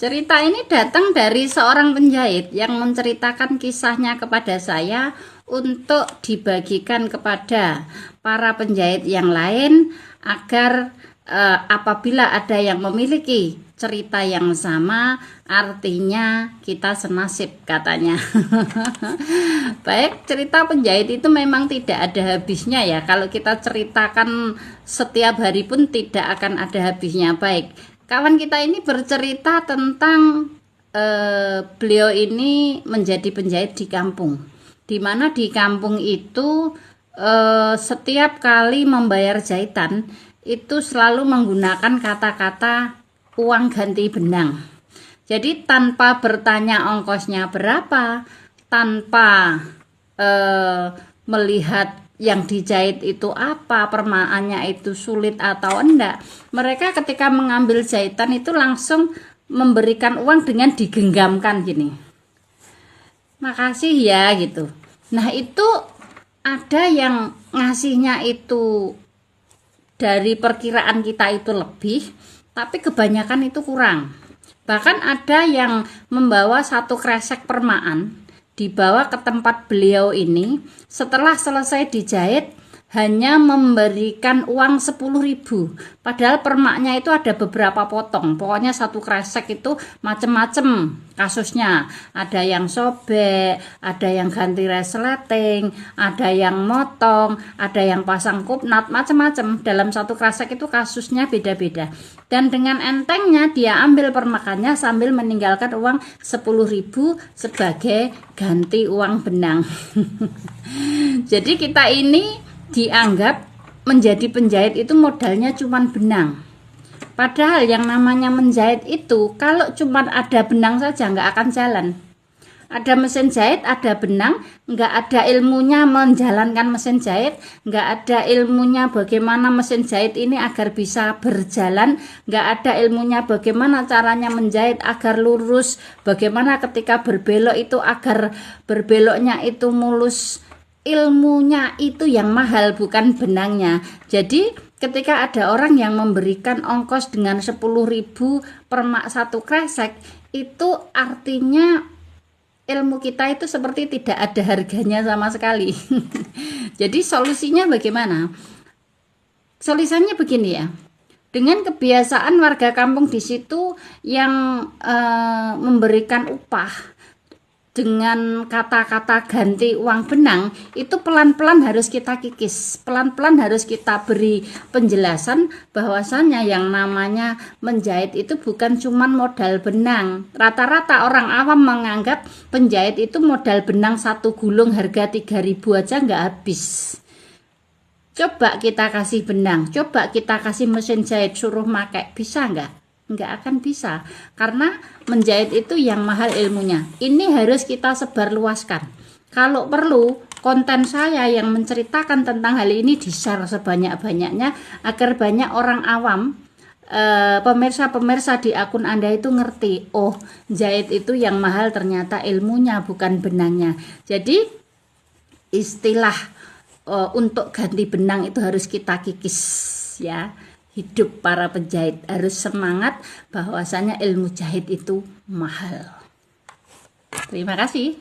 Cerita ini datang dari seorang penjahit yang menceritakan kisahnya kepada saya untuk dibagikan kepada para penjahit yang lain agar apabila ada yang memiliki cerita yang sama, artinya kita senasib katanya. Baik, cerita penjahit itu memang tidak ada habisnya ya. Kalau kita ceritakan setiap hari pun tidak akan ada habisnya. Baik, kawan kita ini bercerita tentang beliau ini menjadi penjahit di kampung, dimana di kampung itu setiap kali membayar jahitan itu selalu menggunakan kata-kata uang ganti benang. Jadi tanpa bertanya ongkosnya berapa, tanpa melihat yang dijahit itu apa, permaannya itu sulit atau enggak, mereka ketika mengambil jahitan itu langsung memberikan uang dengan digenggamkan gini, makasih ya gitu. Nah itu ada yang ngasihnya itu dari perkiraan kita itu lebih, tapi kebanyakan itu kurang. Bahkan ada yang membawa satu kresek permaan dibawa ke tempat beliau ini, setelah selesai dijahit hanya memberikan uang 10.000, padahal permaknya itu ada beberapa potong. Pokoknya satu kresek itu macem-macem kasusnya, ada yang sobek, ada yang ganti resleting, ada yang motong, ada yang pasang kupnat, macam-macam. Dalam satu kresek itu kasusnya beda-beda, dan dengan entengnya dia ambil permakannya sambil meninggalkan uang 10.000 sebagai ganti uang benang. Jadi kita ini dianggap menjadi penjahit itu modalnya cuman benang. Padahal yang namanya menjahit itu kalau cuman ada benang saja nggak akan jalan. Ada mesin jahit, ada benang, nggak ada ilmunya menjalankan mesin jahit, nggak ada ilmunya bagaimana mesin jahit ini agar bisa berjalan, nggak ada ilmunya bagaimana caranya menjahit agar lurus, bagaimana ketika berbelok itu agar berbeloknya itu mulus. Ilmunya itu yang mahal, bukan benangnya. Jadi ketika ada orang yang memberikan ongkos dengan 10.000 permak satu kresek, itu artinya ilmu kita itu seperti tidak ada harganya sama sekali. Jadi solusinya bagaimana? Solusinya begini ya. Dengan kebiasaan warga kampung di situ yang memberikan upah dengan kata-kata ganti uang benang, itu pelan-pelan harus kita kikis, pelan-pelan harus kita beri penjelasan bahwasannya yang namanya menjahit itu bukan cuma modal benang. Rata-rata orang awam menganggap penjahit itu modal benang satu gulung harga 3.000 aja nggak habis. Coba kita kasih benang, coba kita kasih mesin jahit, suruh pakai, bisa nggak? Nggak akan bisa, karena menjahit itu yang mahal ilmunya. Ini harus kita sebarluaskan. Kalau perlu, konten saya yang menceritakan tentang hal ini di-share sebanyak-banyaknya agar banyak orang awam, pemirsa-pemirsa di akun Anda itu ngerti, oh jahit itu yang mahal ternyata ilmunya bukan benangnya. Jadi istilah untuk ganti benang itu harus kita kikis ya. Hidup para penjahit harus semangat bahwasanya ilmu jahit itu mahal. Terima kasih.